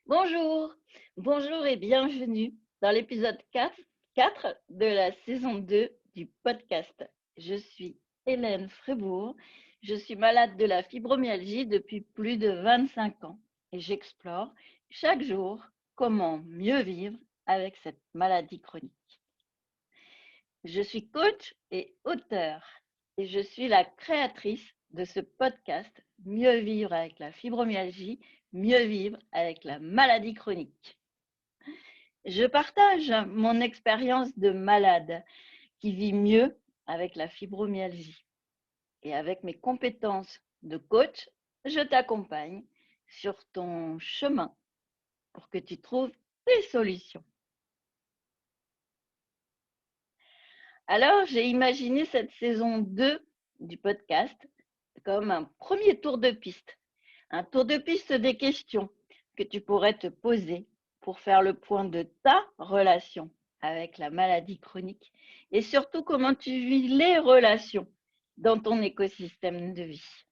Bonjour, bonjour et bienvenue dans l'épisode 4 de la saison 2 du podcast. Je suis Hélène Frébourg, je suis malade de la fibromyalgie depuis plus de 25 ans et j'explore chaque jour comment mieux vivre avec cette maladie chronique. Je suis coach et auteur et je suis la créatrice de ce podcast Mieux vivre avec la fibromyalgie, mieux vivre avec la maladie chronique. Je partage mon expérience de malade qui vit mieux avec la fibromyalgie. Et avec mes compétences de coach, je t'accompagne sur ton chemin pour que tu trouves tes solutions. Alors, j'ai imaginé cette saison 2 du podcast comme un premier tour de piste. Un tour de piste des questions que tu pourrais te poser pour faire le point de ta relation avec la maladie chronique et surtout comment tu vis les relations dans ton écosystème de vie.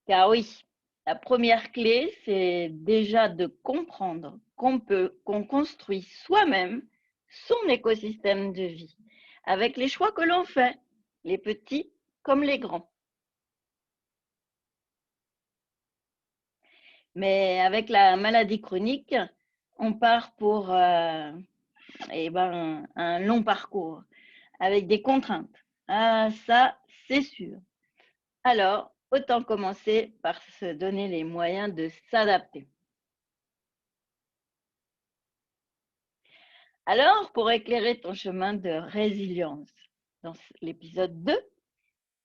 Car oui, la première clé, c'est déjà de comprendre qu'on construit soi-même son écosystème de vie avec les choix que l'on fait, les petits comme les grands. Mais avec la maladie chronique, on part pour un long parcours avec des contraintes. Ah, ça, c'est sûr. Alors, autant commencer par se donner les moyens de s'adapter. Alors, pour éclairer ton chemin de résilience, dans l'épisode 2,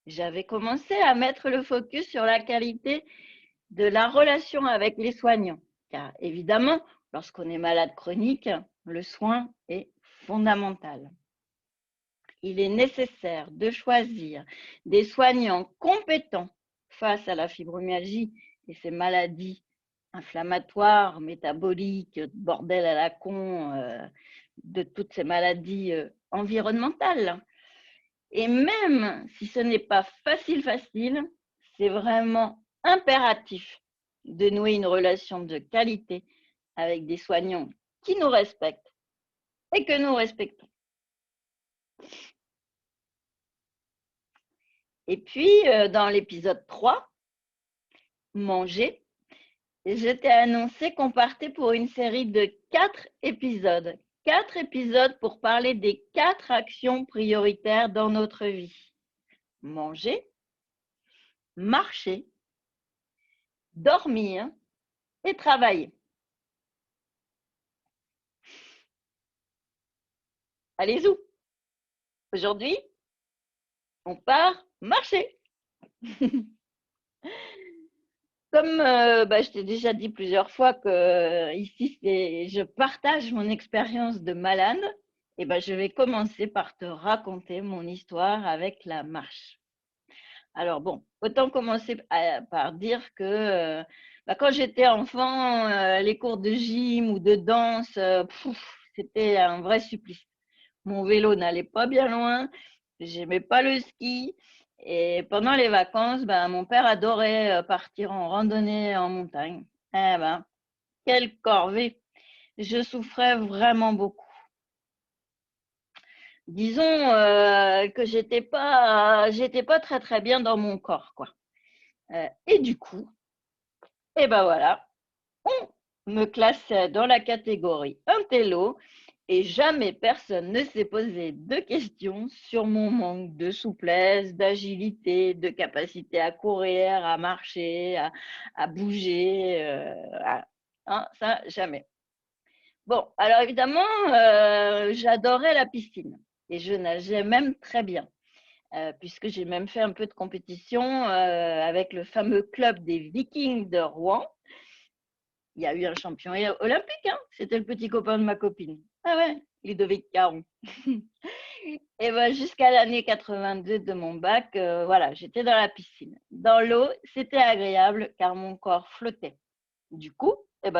j'avais commencé à mettre le focus sur la qualité de la relation avec les soignants. Car évidemment, lorsqu'on est malade chronique, le soin est fondamental. Il est nécessaire de choisir des soignants compétents face à la fibromyalgie et ces maladies inflammatoires, métaboliques, bordel à la con, de toutes ces maladies environnementales. Et même si ce n'est pas facile, c'est vraiment impératif de nouer une relation de qualité avec des soignants qui nous respectent et que nous respectons. Et puis, dans l'épisode 3, Manger, je t'ai annoncé qu'on partait pour une série de 4 épisodes. 4 épisodes pour parler des 4 actions prioritaires dans notre vie. Manger, marcher, dormir et travailler. Allez-y, aujourd'hui, on part marcher. Comme je t'ai déjà dit plusieurs fois que ici, je partage mon expérience de malade, et je vais commencer par te raconter mon histoire avec la marche. Alors bon, autant commencer par dire que quand j'étais enfant, les cours de gym ou de danse, c'était un vrai supplice. Mon vélo n'allait pas bien loin, j'aimais pas le ski. Et pendant les vacances, mon père adorait partir en randonnée en montagne. Eh ben, quelle corvée! Je souffrais vraiment beaucoup. Disons que j'étais pas très bien dans mon corps, quoi. Et du coup, voilà, on me classait dans la catégorie intello et jamais personne ne s'est posé de questions sur mon manque de souplesse, d'agilité, de capacité à courir, à marcher, à bouger. Ça, jamais. Bon, alors évidemment, j'adorais la piscine et je nageais même très bien. Puisque j'ai même fait un peu de compétition avec le fameux club des Vikings de Rouen. Il y a eu un champion olympique, hein, c'était le petit copain de ma copine. Ah ouais, Ludovic Caron. Et jusqu'à l'année 82 de mon bac, voilà, j'étais dans la piscine. Dans l'eau, c'était agréable car mon corps flottait. Du coup,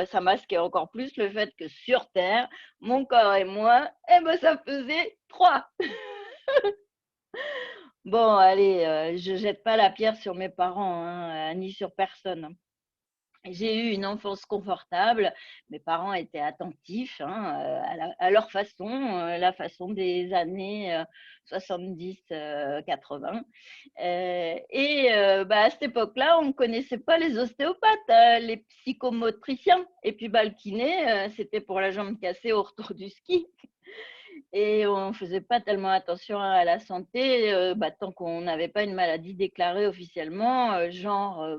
ça masquait encore plus le fait que sur Terre, mon corps et moi, ça faisait 3. Bon, allez, je jette pas la pierre sur mes parents, hein, ni sur personne. J'ai eu une enfance confortable. Mes parents étaient attentifs à leur façon, la façon des années 70-80. À cette époque-là, on ne connaissait pas les ostéopathes, les psychomotriciens. Et puis le kiné, c'était pour la jambe cassée au retour du ski. Et on ne faisait pas tellement attention à la santé tant qu'on n'avait pas une maladie déclarée officiellement,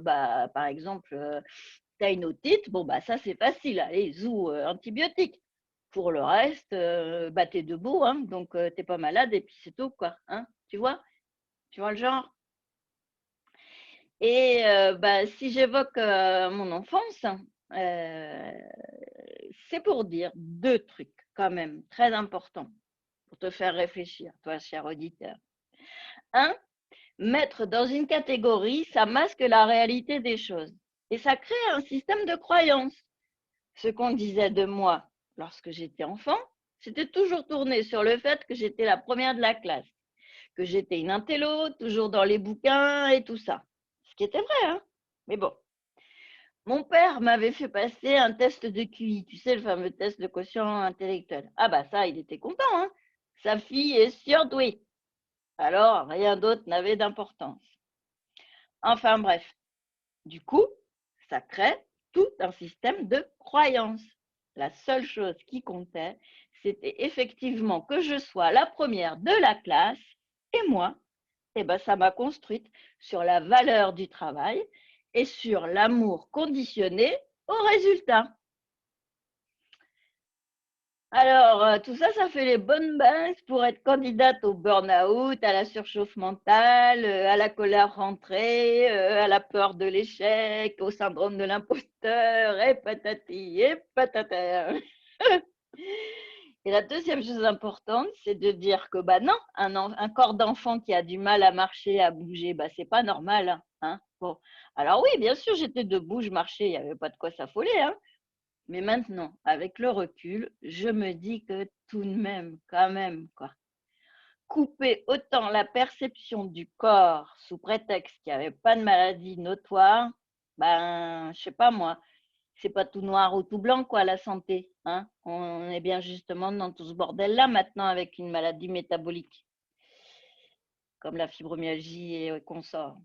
par exemple, tu as une otite, bon, ça c'est facile, allez, zou, antibiotiques. Pour le reste, tu es debout, hein, donc tu n'es pas malade et puis c'est tout, quoi. Hein, tu vois le genre. Et si j'évoque mon enfance, euh, c'est pour dire deux trucs quand même très importants pour te faire réfléchir, toi, cher auditeur. Un, mettre dans une catégorie, ça masque la réalité des choses. Et ça crée un système de croyance. Ce qu'on disait de moi lorsque j'étais enfant, c'était toujours tourné sur le fait que j'étais la première de la classe, que j'étais une intello, toujours dans les bouquins et tout ça. Ce qui était vrai, hein. Mais bon. Mon père m'avait fait passer un test de QI, tu sais, le fameux test de quotient intellectuel. Ah ça, il était content, hein. Sa fille est surdouée. Alors, rien d'autre n'avait d'importance. Enfin bref, du coup, ça crée tout un système de croyances. La seule chose qui comptait, c'était effectivement que je sois la première de la classe et moi, ça m'a construite sur la valeur du travail et sur l'amour conditionné au résultat. Alors, tout ça, ça fait les bonnes bases pour être candidate au burn-out, à la surchauffe mentale, à la colère rentrée, à la peur de l'échec, au syndrome de l'imposteur, et patati et patata. Et la deuxième chose importante, c'est de dire que non, un corps d'enfant qui a du mal à marcher, à bouger, c'est pas normal. Hein. Bon. Alors oui, bien sûr, j'étais debout, je marchais, il n'y avait pas de quoi s'affoler. Hein. Mais maintenant, avec le recul, je me dis que tout de même, quand même, quoi. Couper autant la perception du corps sous prétexte qu'il n'y avait pas de maladie notoire, je sais pas moi, c'est pas tout noir ou tout blanc, quoi, la santé. Hein. On est bien justement dans tout ce bordel-là maintenant avec une maladie métabolique, comme la fibromyalgie et consorts.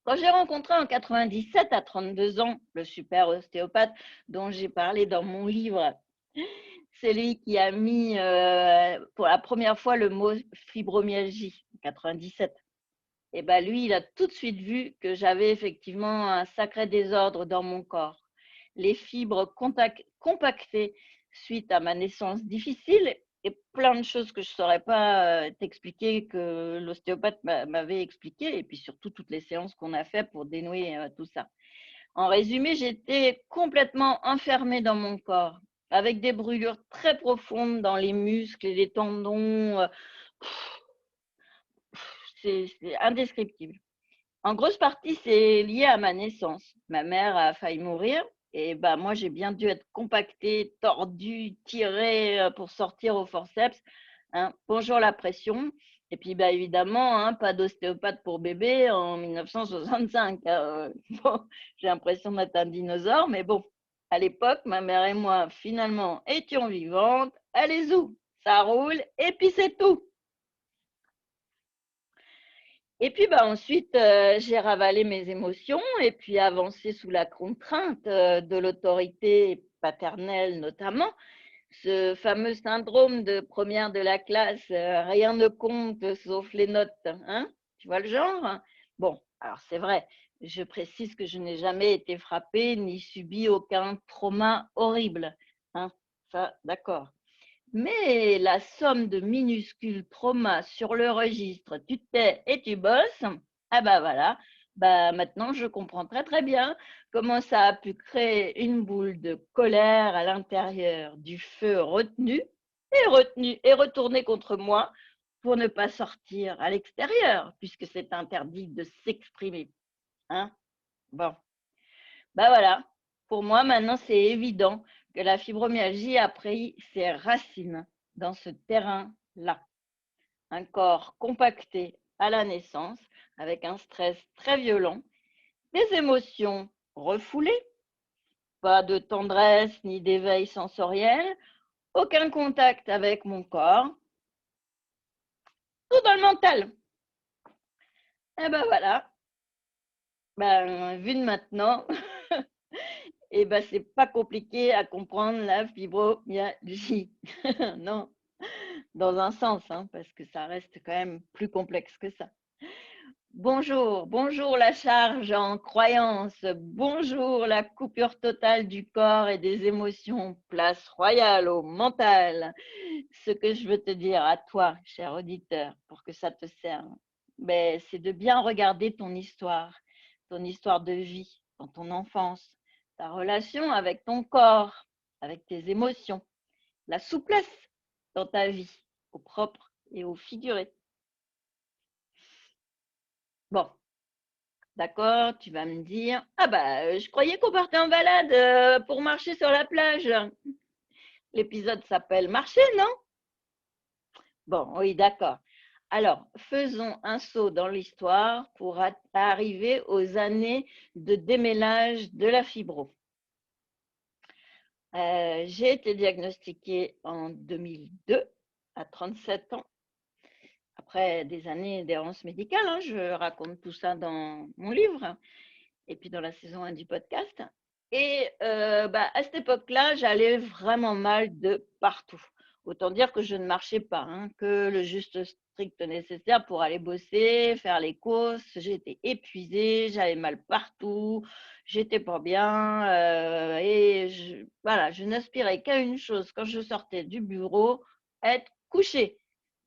Quand j'ai rencontré en 97, à 32 ans, le super ostéopathe dont j'ai parlé dans mon livre, c'est lui qui a mis pour la première fois le mot fibromyalgie en 97. Et lui, il a tout de suite vu que j'avais effectivement un sacré désordre dans mon corps. Les fibres compactées suite à ma naissance difficile et plein de choses que je ne saurais pas t'expliquer, que l'ostéopathe m'avait expliqué, et puis surtout toutes les séances qu'on a fait pour dénouer tout ça. En résumé, j'étais complètement enfermée dans mon corps, avec des brûlures très profondes dans les muscles et les tendons. C'est indescriptible. En grosse partie, c'est lié à ma naissance. Ma mère a failli mourir et moi, j'ai bien dû être compactée, tordue, tirée pour sortir au forceps. Hein. Bonjour la pression. Et puis, évidemment, hein, pas d'ostéopathe pour bébé en 1965. Bon, j'ai l'impression d'être un dinosaure, mais bon, à l'époque, ma mère et moi, finalement, étions vivantes. Allez, où ça roule et puis c'est tout. Et puis ensuite, j'ai ravalé mes émotions et puis avancé sous la contrainte de l'autorité paternelle notamment. Ce fameux syndrome de première de la classe, rien ne compte sauf les notes. Hein, tu vois le genre? Bon, alors c'est vrai, je précise que je n'ai jamais été frappée ni subi aucun trauma horrible. Hein, ça, d'accord. Mais la somme de minuscules traumas sur le registre, tu tais et tu bosses, voilà, maintenant je comprends très très bien comment ça a pu créer une boule de colère à l'intérieur du feu retenu et retourné contre moi pour ne pas sortir à l'extérieur, puisque c'est interdit de s'exprimer. Hein. Bon, voilà, pour moi maintenant c'est évident que la fibromyalgie a pris ses racines dans ce terrain-là. Un corps compacté à la naissance, avec un stress très violent, des émotions refoulées, pas de tendresse ni d'éveil sensoriel, aucun contact avec mon corps, tout dans le mental. Et ben voilà, vu de maintenant, et ben c'est pas compliqué à comprendre la fibromyalgie. Non, dans un sens, hein, parce que ça reste quand même plus complexe que ça. Bonjour, bonjour la charge en croyance, bonjour la coupure totale du corps et des émotions, place royale au mental. Ce que je veux te dire à toi, cher auditeur, pour que ça te serve, c'est de bien regarder ton histoire de vie, dans ton enfance, ta relation avec ton corps, avec tes émotions, la souplesse dans ta vie, au propre et au figuré. Bon, d'accord, tu vas me dire, je croyais qu'on partait en balade pour marcher sur la plage. L'épisode s'appelle Marcher, non? Bon, oui, d'accord. Alors, faisons un saut dans l'histoire pour arriver aux années de démêlage de la fibro. J'ai été diagnostiquée en 2002 à 37 ans, après des années d'errance médicale. Hein, je raconte tout ça dans mon livre et puis dans la saison 1 du podcast. Et à cette époque-là, j'allais vraiment mal de partout. Autant dire que je ne marchais pas, hein, que le juste strict nécessaire pour aller bosser, faire les courses. J'étais épuisée, j'avais mal partout, j'étais pas bien. Je n'aspirais qu'à une chose quand je sortais du bureau, être couchée.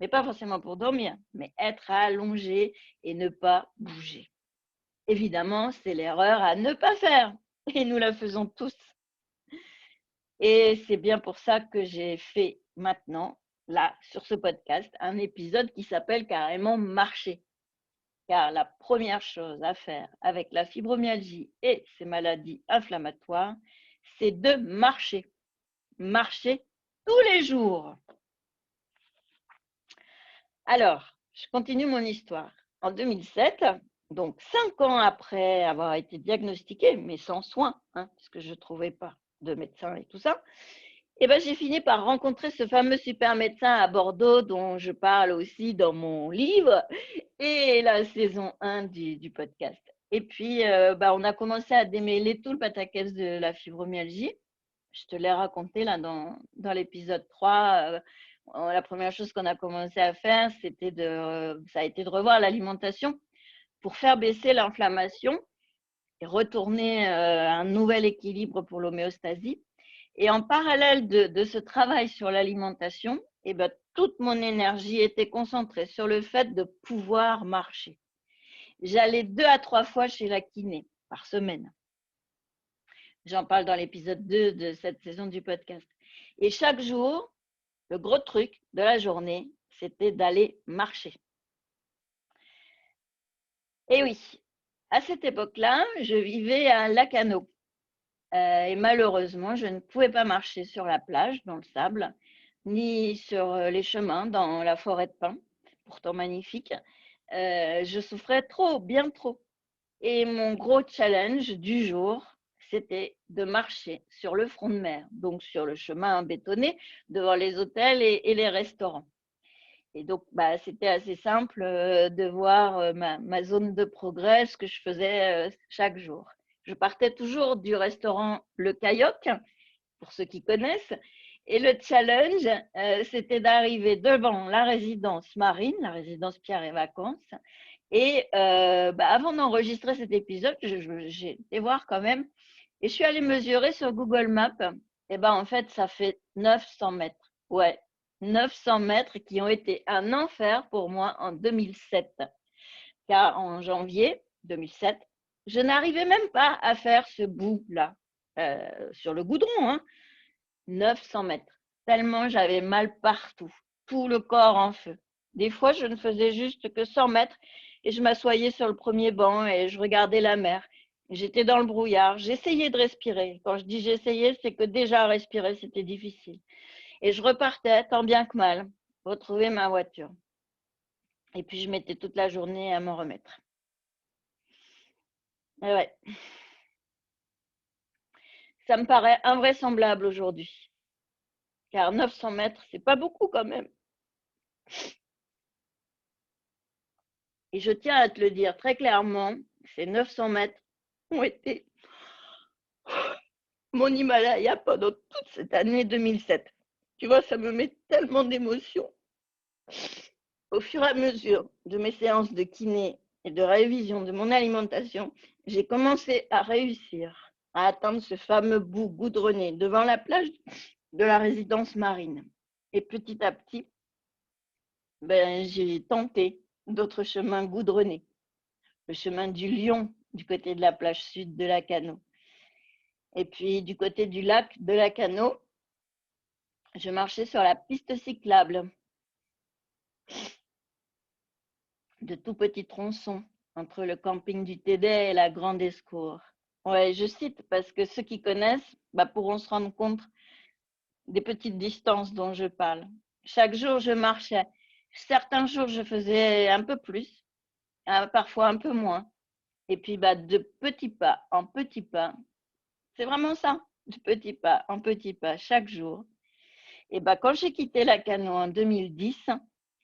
Mais pas forcément pour dormir, mais être allongée et ne pas bouger. Évidemment, c'est l'erreur à ne pas faire. Et nous la faisons tous. Et c'est bien pour ça que j'ai fait maintenant, là, sur ce podcast, un épisode qui s'appelle carrément Marcher. Car la première chose à faire avec la fibromyalgie et ces maladies inflammatoires, c'est de marcher. Marcher tous les jours. Alors, je continue mon histoire. En 2007, donc 5 ans après avoir été diagnostiquée, mais sans soins, hein, parce que je ne trouvais pas de médecin et tout ça, j'ai fini par rencontrer ce fameux super médecin à Bordeaux dont je parle aussi dans mon livre et la saison 1 du podcast. Et puis, on a commencé à démêler tout le pataquès de la fibromyalgie. Je te l'ai raconté là dans l'épisode 3. La première chose qu'on a commencé à faire, ça a été de revoir l'alimentation pour faire baisser l'inflammation et retourner un nouvel équilibre pour l'homéostasie. Et en parallèle de ce travail sur l'alimentation, toute mon énergie était concentrée sur le fait de pouvoir marcher. J'allais 2 à 3 fois chez la kiné par semaine. J'en parle dans l'épisode 2 de cette saison du podcast. Et chaque jour, le gros truc de la journée, c'était d'aller marcher. Et oui, à cette époque-là, je vivais à Lacanau. Et malheureusement, je ne pouvais pas marcher sur la plage, dans le sable, ni sur les chemins, dans la forêt de pins, pourtant magnifique. Je souffrais trop, bien trop. Et mon gros challenge du jour, c'était de marcher sur le front de mer, donc sur le chemin bétonné, devant les hôtels et les restaurants. Et donc, c'était assez simple de voir ma zone de progrès, ce que je faisais chaque jour. Je partais toujours du restaurant Le Cailloc, pour ceux qui connaissent, et le challenge, c'était d'arriver devant la résidence marine, la résidence Pierre et Vacances. Et avant d'enregistrer cet épisode, j'ai été voir quand même, et je suis allée mesurer sur Google Maps. Et en fait, ça fait 900 mètres. Ouais, 900 mètres qui ont été un enfer pour moi en 2007. Car en janvier 2007, je n'arrivais même pas à faire ce bout-là, sur le goudron, hein, 900 mètres. Tellement j'avais mal partout, tout le corps en feu. Des fois, je ne faisais juste que 100 mètres et je m'assoyais sur le premier banc et je regardais la mer. J'étais dans le brouillard, j'essayais de respirer. Quand je dis j'essayais, c'est que déjà respirer, c'était difficile. Et je repartais, tant bien que mal, retrouver ma voiture. Et puis, je mettais toute la journée à m'en remettre. Et ouais. Ça me paraît invraisemblable aujourd'hui. Car 900 mètres, c'est pas beaucoup quand même. Et je tiens à te le dire très clairement, ces 900 mètres ont été mon Himalaya pendant toute cette année 2007. Tu vois, ça me met tellement d'émotions. Au fur et à mesure de mes séances de kiné et de révision de mon alimentation, j'ai commencé à réussir à atteindre ce fameux bout goudronné devant la plage de la résidence marine. Et petit à petit, j'ai tenté d'autres chemins goudronnés. Le chemin du Lion, du côté de la plage sud de Lacanau. Et puis, du côté du lac de Lacanau, je marchais sur la piste cyclable de tout petits tronçons entre le camping du Tédet et la Grande Escour. Ouais, je cite parce que ceux qui connaissent pourront se rendre compte des petites distances dont je parle. Chaque jour, je marchais. Certains jours, je faisais un peu plus, parfois un peu moins. Et puis, de petits pas en petits pas, c'est vraiment ça, de petits pas en petits pas, chaque jour. Et quand j'ai quitté Lacanau en 2010,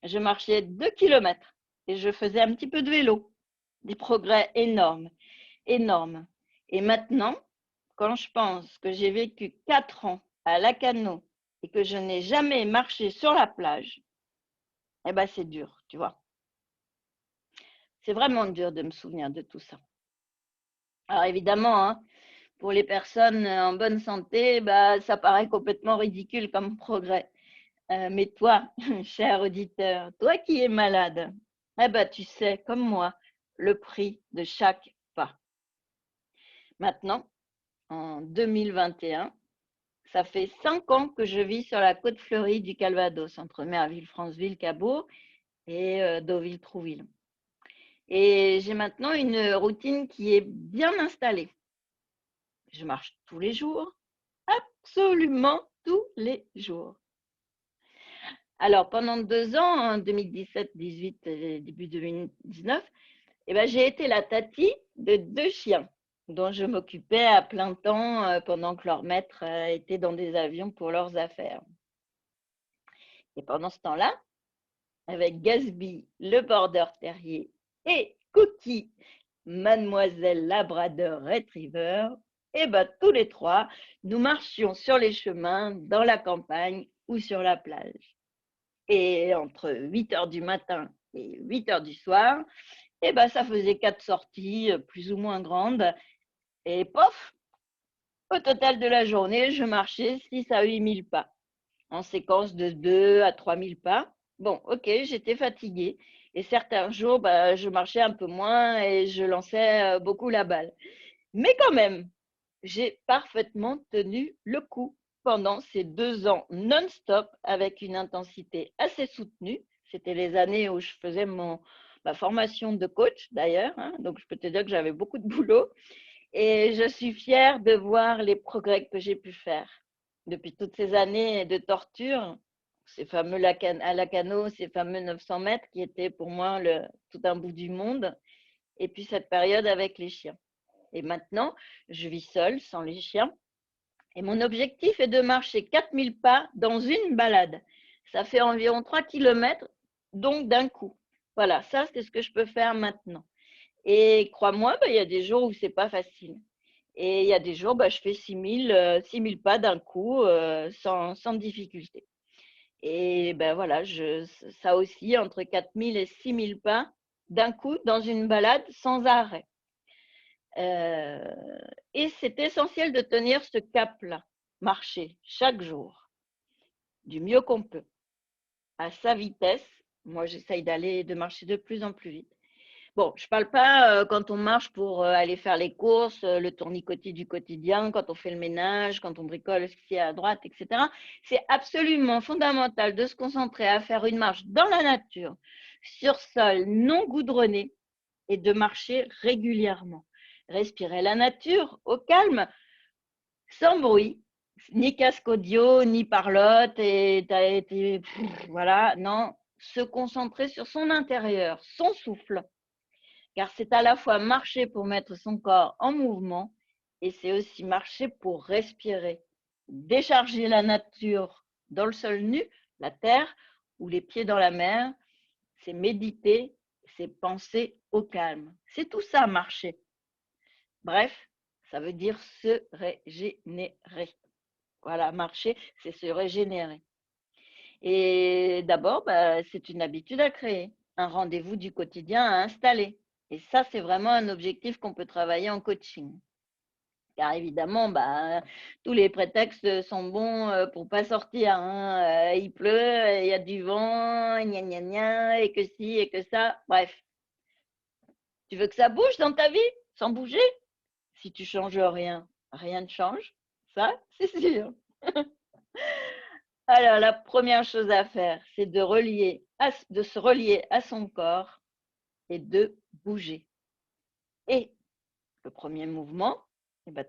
je marchais 2 kilomètres et je faisais un petit peu de vélo. Des progrès énormes, énormes. Et maintenant, quand je pense que j'ai vécu 4 ans à Lacanau et que je n'ai jamais marché sur la plage, c'est dur, tu vois. C'est vraiment dur de me souvenir de tout ça. Alors évidemment, hein, pour les personnes en bonne santé, ça paraît complètement ridicule comme progrès. Mais toi, cher auditeur, toi qui es malade, tu sais, comme moi, le prix de chaque pas. Maintenant, en 2021, ça fait 5 ans que je vis sur la côte fleurie du Calvados, entre Merville, Franceville, Cabourg et Deauville-Trouville. Et j'ai maintenant une routine qui est bien installée. Je marche tous les jours, absolument tous les jours. Alors, pendant 2 ans, en 2017, 2018 et début 2019, j'ai été la tati de 2 chiens dont je m'occupais à plein temps pendant que leur maître était dans des avions pour leurs affaires. Et pendant ce temps-là, avec Gatsby, le border terrier, et Cookie, mademoiselle Labrador Retriever, tous les 3, nous marchions sur les chemins, dans la campagne ou sur la plage. Et entre 8 heures du matin et 8 heures du soir, ça faisait 4 sorties plus ou moins grandes. Et pof, au total de la journée, je marchais 6 à 8 000 pas, en séquence de 2 à 3 000 pas. Bon, ok, j'étais fatiguée. Et certains jours, je marchais un peu moins et je lançais beaucoup la balle. Mais quand même, j'ai parfaitement tenu le coup pendant ces 2 ans non-stop avec une intensité assez soutenue. C'était les années où je faisais ma formation de coach d'ailleurs, hein, donc je peux te dire que j'avais beaucoup de boulot. Et je suis fière de voir les progrès que j'ai pu faire depuis toutes ces années de torture, ces fameux à Lacanau, ces fameux 900 mètres qui étaient pour moi tout un bout du monde, et puis cette période avec les chiens. Et maintenant, je vis seule, sans les chiens, et mon objectif est de marcher 4000 pas dans une balade. Ça fait environ 3 kilomètres, donc d'un coup. Voilà, ça c'est ce que je peux faire maintenant. Et crois-moi, il y a des jours où c'est pas facile. Et il y a des jours, je fais 6000 pas d'un coup, sans difficulté. Et voilà, ça aussi, entre 4000 et 6000 pas d'un coup dans une balade sans arrêt. Et c'est essentiel de tenir ce cap-là, marcher chaque jour, du mieux qu'on peut, à sa vitesse. Moi, j'essaye de marcher de plus en plus vite. Bon, je ne parle pas quand on marche pour aller faire les courses, le tourniquet du quotidien, quand on fait le ménage, quand on bricole ce qui est à droite, etc. C'est absolument fondamental de se concentrer à faire une marche dans la nature, sur sol non goudronné, et de marcher régulièrement. Respirer la nature au calme, sans bruit, ni casque audio, ni parlotte, voilà, non, se concentrer sur son intérieur, son souffle, car c'est à la fois marcher pour mettre son corps en mouvement et c'est aussi marcher pour respirer. Décharger la nature dans le sol nu, la terre, ou les pieds dans la mer, c'est méditer, c'est penser au calme. C'est tout ça, marcher. Bref, ça veut dire se régénérer. Voilà, marcher, c'est se régénérer. Et d'abord, c'est une habitude à créer, un rendez-vous du quotidien à installer. Et ça, c'est vraiment un objectif qu'on peut travailler en coaching. Car évidemment, tous les prétextes sont bons pour pas sortir, hein. Il pleut, il y a du vent, gna gna gna, et que ci et que ça. Bref, tu veux que ça bouge dans ta vie sans bouger? Si tu changes rien, rien ne change. Ça, c'est sûr. Alors, la première chose à faire, c'est de se relier à son corps et de bouger. Et le premier mouvement,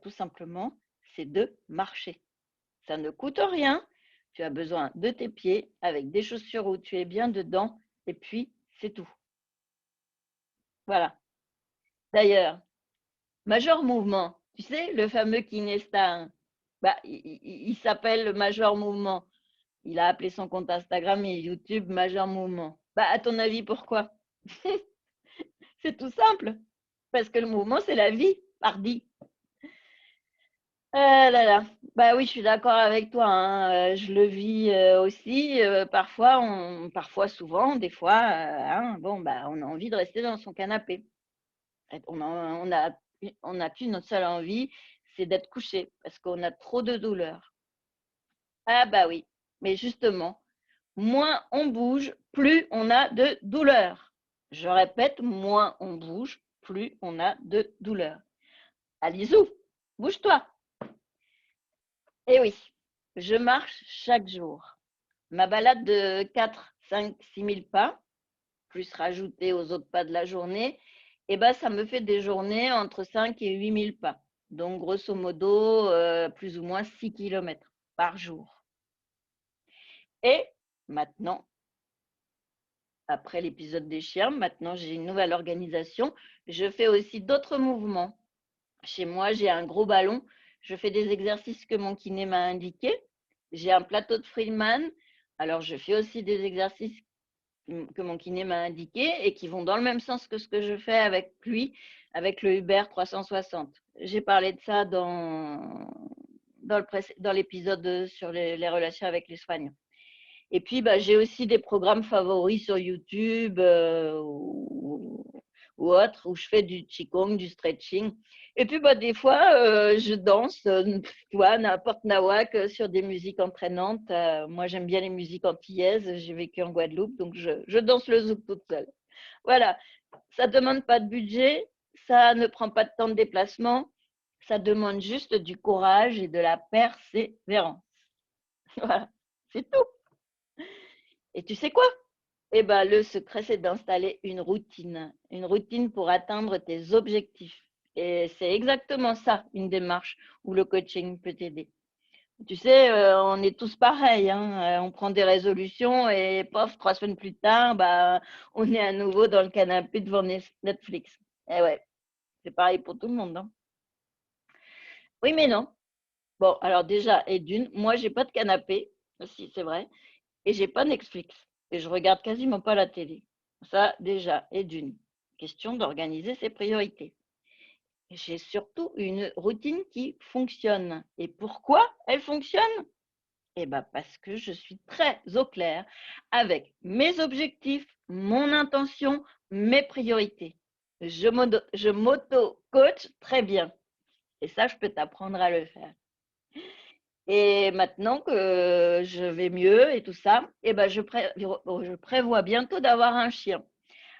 tout simplement, c'est de marcher. Ça ne coûte rien. Tu as besoin de tes pieds avec des chaussures où tu es bien dedans et puis c'est tout. Voilà. D'ailleurs, Major Mouvement, tu sais, le fameux Kinesta, il s'appelle le Major Mouvement. Il a appelé son compte Instagram et YouTube Major Mouvement. À ton avis, pourquoi? C'est tout simple. Parce que le mouvement, c'est la vie, pardi. Ah là là. Oui, je suis d'accord avec toi, hein. Je le vis aussi. Parfois, souvent, des fois, hein, on a envie de rester dans son canapé. On n'a qu'une seule envie, c'est d'être couché parce qu'on a trop de douleur. Ah bah oui, mais justement, moins on bouge, plus on a de douleur. Je répète, moins on bouge, plus on a de douleur. Alizou, bouge-toi. Eh oui, je marche chaque jour. Ma balade de 4, 5, 6 000 pas, plus rajouter aux autres pas de la journée, ça me fait des journées entre 5 et 8 000 pas. Donc, grosso modo, plus ou moins 6 km par jour. Et maintenant, après l'épisode des chiens, maintenant j'ai une nouvelle organisation. Je fais aussi d'autres mouvements. Chez moi, j'ai un gros ballon. Je fais des exercices que mon kiné m'a indiqués. J'ai un plateau de Freeman. Alors, je fais aussi des exercices que mon kiné m'a indiqués et qui vont dans le même sens que ce que je fais avec lui, avec le Uber 360. J'ai parlé de ça dans l'épisode sur les relations avec les soignants. Et puis, j'ai aussi des programmes favoris sur YouTube ou autres, où je fais du Qigong, du stretching. Et puis, des fois, je danse, tu vois, n'importe nawak sur des musiques entraînantes. Moi, j'aime bien les musiques antillaises. J'ai vécu en Guadeloupe, donc je danse le zouk toute seule. Voilà, ça ne demande pas de budget, ça ne prend pas de temps de déplacement, ça demande juste du courage et de la persévérance. Voilà, c'est tout. Et tu sais quoi? Le secret, c'est d'installer une routine pour atteindre tes objectifs. Et c'est exactement ça, une démarche où le coaching peut t'aider. Tu sais, on est tous pareils, hein. On prend des résolutions et pof, 3 semaines plus tard, on est à nouveau dans le canapé devant Netflix. Et ouais, c'est pareil pour tout le monde, hein. Oui, mais non. Bon, alors déjà, et d'une, moi, j'ai pas de canapé, si c'est vrai, et j'ai pas Netflix. Et je regarde quasiment pas la télé. Ça, déjà, et d'une. Question d'organiser ses priorités. J'ai surtout une routine qui fonctionne. Et pourquoi elle fonctionne? Parce que je suis très au clair avec mes objectifs, mon intention, mes priorités. Je m'auto-coach très bien. Et ça, je peux t'apprendre à le faire. Et maintenant que je vais mieux et tout ça, je prévois bientôt d'avoir un chien.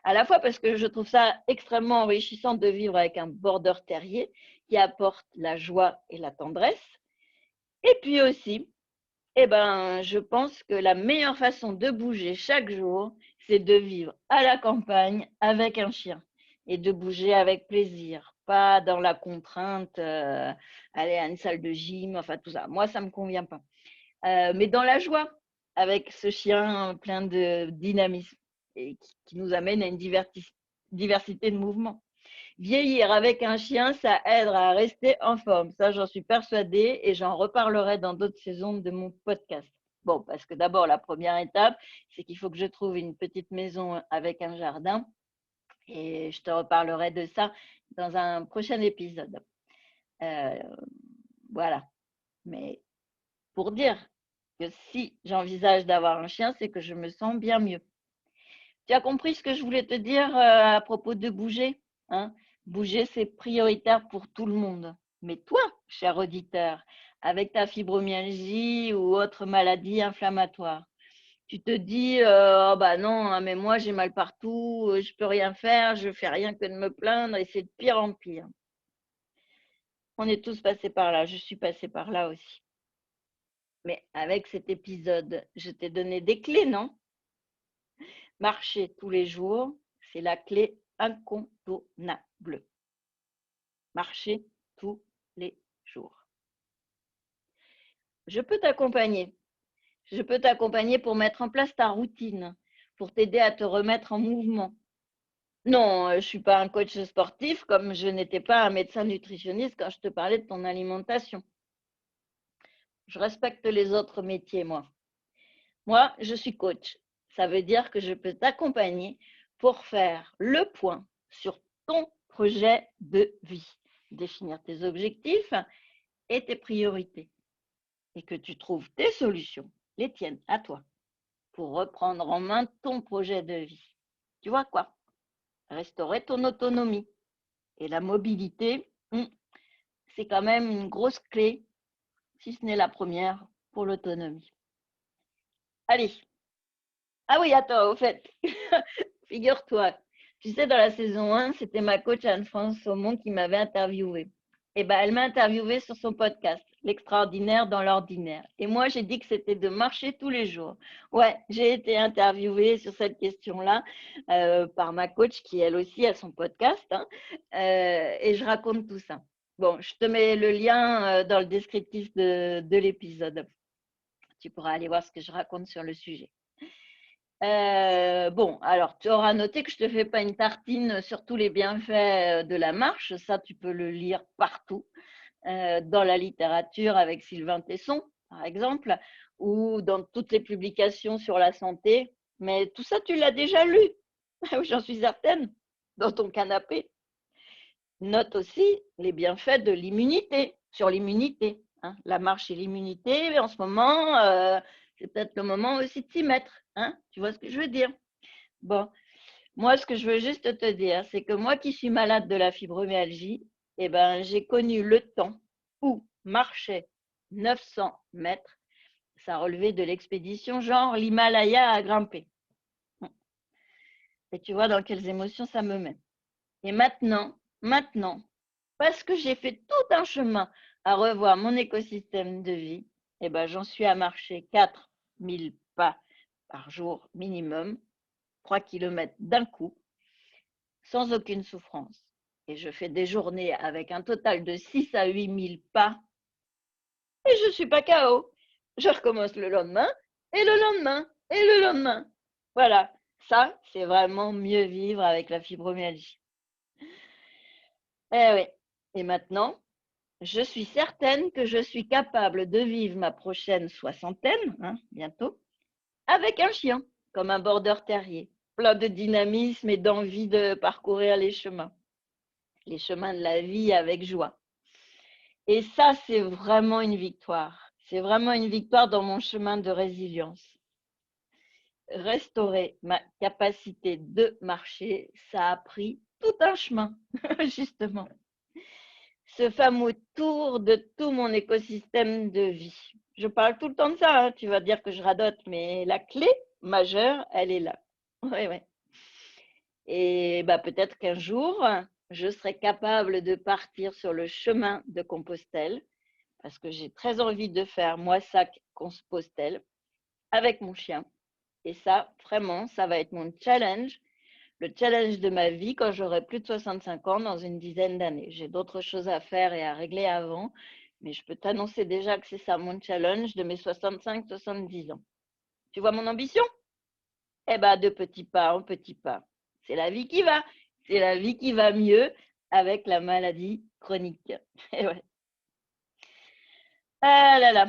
À la fois parce que je trouve ça extrêmement enrichissant de vivre avec un border terrier qui apporte la joie et la tendresse. Et puis aussi, je pense que la meilleure façon de bouger chaque jour, c'est de vivre à la campagne avec un chien et de bouger avec plaisir, pas dans la contrainte, aller à une salle de gym, enfin tout ça. Moi, ça ne me convient pas. Mais dans la joie, avec ce chien plein de dynamisme et qui nous amène à une diversité de mouvements. Vieillir avec un chien, ça aide à rester en forme. Ça, j'en suis persuadée et j'en reparlerai dans d'autres saisons de mon podcast. Bon, parce que d'abord, la première étape, c'est qu'il faut que je trouve une petite maison avec un jardin et je te reparlerai de ça dans un prochain épisode. Voilà. Mais pour dire que si j'envisage d'avoir un chien, c'est que je me sens bien mieux. Tu as compris ce que je voulais te dire à propos de bouger, hein? Bouger, c'est prioritaire pour tout le monde. Mais toi, cher auditeur, avec ta fibromyalgie ou autre maladie inflammatoire, tu te dis, oh bah non, hein, mais moi j'ai mal partout, je peux rien faire, je fais rien que de me plaindre et c'est de pire en pire. On est tous passés par là, je suis passée par là aussi. Mais avec cet épisode, je t'ai donné des clés, non? Marcher tous les jours, c'est la clé incontournable. Marcher tous les jours. Je peux t'accompagner. Je peux t'accompagner pour mettre en place ta routine, pour t'aider à te remettre en mouvement. Non, je ne suis pas un coach sportif comme je n'étais pas un médecin nutritionniste quand je te parlais de ton alimentation. Je respecte les autres métiers, moi. Moi, je suis coach. Ça veut dire que je peux t'accompagner pour faire le point sur ton projet de vie, définir tes objectifs et tes priorités et que tu trouves tes solutions, les tiennes à toi, pour reprendre en main ton projet de vie. Tu vois quoi? Restaurer ton autonomie. Et la mobilité, c'est quand même une grosse clé, si ce n'est la première, pour l'autonomie. Allez. Ah oui, attends, au fait, figure-toi, tu sais, dans la saison 1, c'était ma coach Anne-France Saumon qui m'avait interviewée. Et ben, elle m'a interviewée sur son podcast, L'extraordinaire dans l'ordinaire. Et moi, j'ai dit que c'était de marcher tous les jours. Ouais, j'ai été interviewée sur cette question-là par ma coach qui, elle aussi, a son podcast. Et je raconte tout ça. Bon, je te mets le lien dans le descriptif de l'épisode. Tu pourras aller voir ce que je raconte sur le sujet. Bon, alors tu auras noté que je ne te fais pas une tartine sur tous les bienfaits de la marche. Ça, tu peux le lire partout, dans la littérature avec Sylvain Tesson, par exemple, ou dans toutes les publications sur la santé. Mais tout ça, tu l'as déjà lu, j'en suis certaine, dans ton canapé. Note aussi les bienfaits de l'immunité, sur l'immunité. La marche et l'immunité, en ce moment, c'est peut-être le moment aussi de s'y mettre. Tu vois ce que je veux dire? Bon, moi, ce que je veux juste te dire, c'est que moi qui suis malade de la fibromyalgie, eh ben, j'ai connu le temps où marcher 900 mètres, ça relevait de l'expédition genre l'Himalaya à grimper. Et tu vois dans quelles émotions ça me met. Et maintenant, parce que j'ai fait tout un chemin à revoir mon écosystème de vie, eh ben, j'en suis à marcher 4000 pas par jour minimum, 3 km d'un coup, sans aucune souffrance. Et je fais des journées avec un total de 6 à 8 000 pas et je ne suis pas KO. Je recommence le lendemain et le lendemain et le lendemain. Voilà, ça, c'est vraiment mieux vivre avec la fibromyalgie. Eh oui, et maintenant, je suis certaine que je suis capable de vivre ma prochaine soixantaine, bientôt, avec un chien, comme un border terrier, plein de dynamisme et d'envie de parcourir les chemins de la vie avec joie. Et ça, c'est vraiment une victoire. C'est vraiment une victoire dans mon chemin de résilience. Restaurer ma capacité de marcher, ça a pris tout un chemin, justement. Ce fameux tour de tout mon écosystème de vie. Je parle tout le temps de ça, tu vas dire que je radote, mais la clé majeure, elle est là. Ouais. Et peut-être qu'un jour, je serai capable de partir sur le chemin de Compostelle, parce que j'ai très envie de faire Moissac-Compostelle avec mon chien. Et ça, vraiment, ça va être mon challenge, le challenge de ma vie quand j'aurai plus de 65 ans dans une dizaine d'années. J'ai d'autres choses à faire et à régler avant, mais je peux t'annoncer déjà que c'est ça mon challenge de mes 65-70 ans. Tu vois mon ambition? De petit pas en petit pas. C'est la vie qui va. C'est la vie qui va mieux avec la maladie chronique. Et ouais. Ah là là.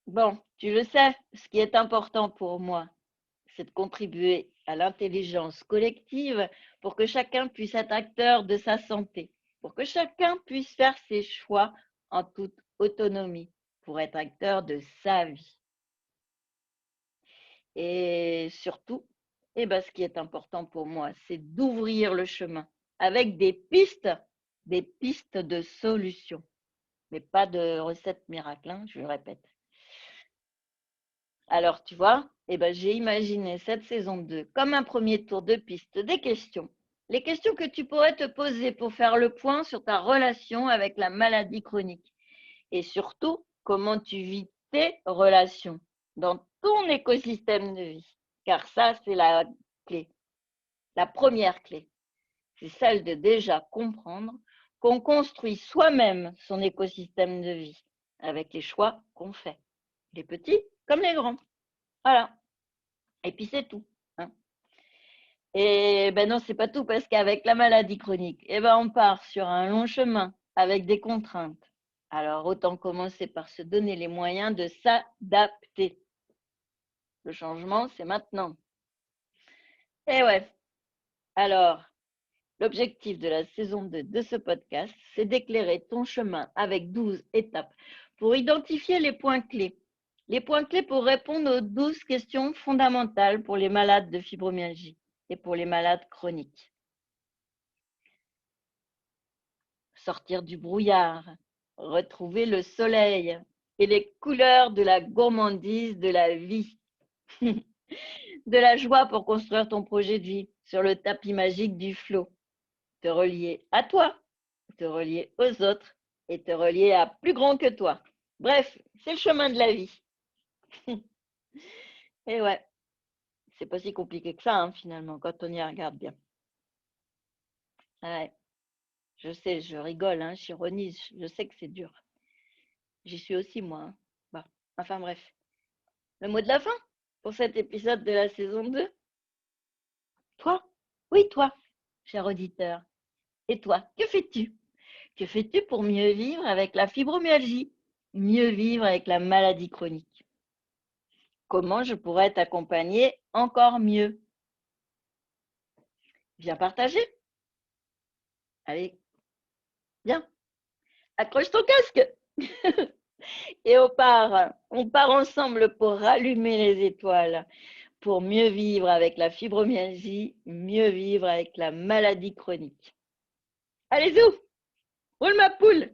Bon, tu le sais, ce qui est important pour moi, c'est de contribuer à l'intelligence collective pour que chacun puisse être acteur de sa santé, pour que chacun puisse faire ses choix en toute autonomie, pour être acteur de sa vie. Et surtout, ce qui est important pour moi, c'est d'ouvrir le chemin avec des pistes de solutions, mais pas de recettes miracles, hein, je le répète. Alors, tu vois, j'ai imaginé cette saison 2 comme un premier tour de piste des questions. Les questions que tu pourrais te poser pour faire le point sur ta relation avec la maladie chronique. Et surtout, comment tu vis tes relations dans ton écosystème de vie. Car ça, c'est la clé, la première clé. C'est celle de déjà comprendre qu'on construit soi-même son écosystème de vie avec les choix qu'on fait, les petits comme les grands. Voilà. Et puis c'est tout. Hein. Et ben non, c'est pas tout parce qu'avec la maladie chronique, on part sur un long chemin avec des contraintes. Alors autant commencer par se donner les moyens de s'adapter. Le changement, c'est maintenant. Et ouais. Alors, l'objectif de la saison 2 de ce podcast, c'est d'éclairer ton chemin avec 12 étapes pour identifier les points clés. Les points clés pour répondre aux 12 questions fondamentales pour les malades de fibromyalgie et pour les malades chroniques. Sortir du brouillard, retrouver le soleil et les couleurs de la gourmandise de la vie. De la joie pour construire ton projet de vie sur le tapis magique du flow. Te relier à toi, te relier aux autres et te relier à plus grand que toi. Bref, c'est le chemin de la vie. Et ouais, c'est pas si compliqué que ça, hein, finalement, quand on y regarde bien. Ouais, je sais, je rigole, hein, j'ironise, je sais que c'est dur. J'y suis aussi, moi. Hein. Bon, enfin bref. Le mot de la fin pour cet épisode de la saison 2. Toi, oui, toi, cher auditeur. Et toi, que fais-tu? Que fais-tu pour mieux vivre avec la fibromyalgie? Mieux vivre avec la maladie chronique? Comment je pourrais t'accompagner encore mieux? Viens partager. Allez, viens, accroche ton casque. Et on part ensemble pour rallumer les étoiles, pour mieux vivre avec la fibromyalgie, mieux vivre avec la maladie chronique. Allez, zou, roule ma poule.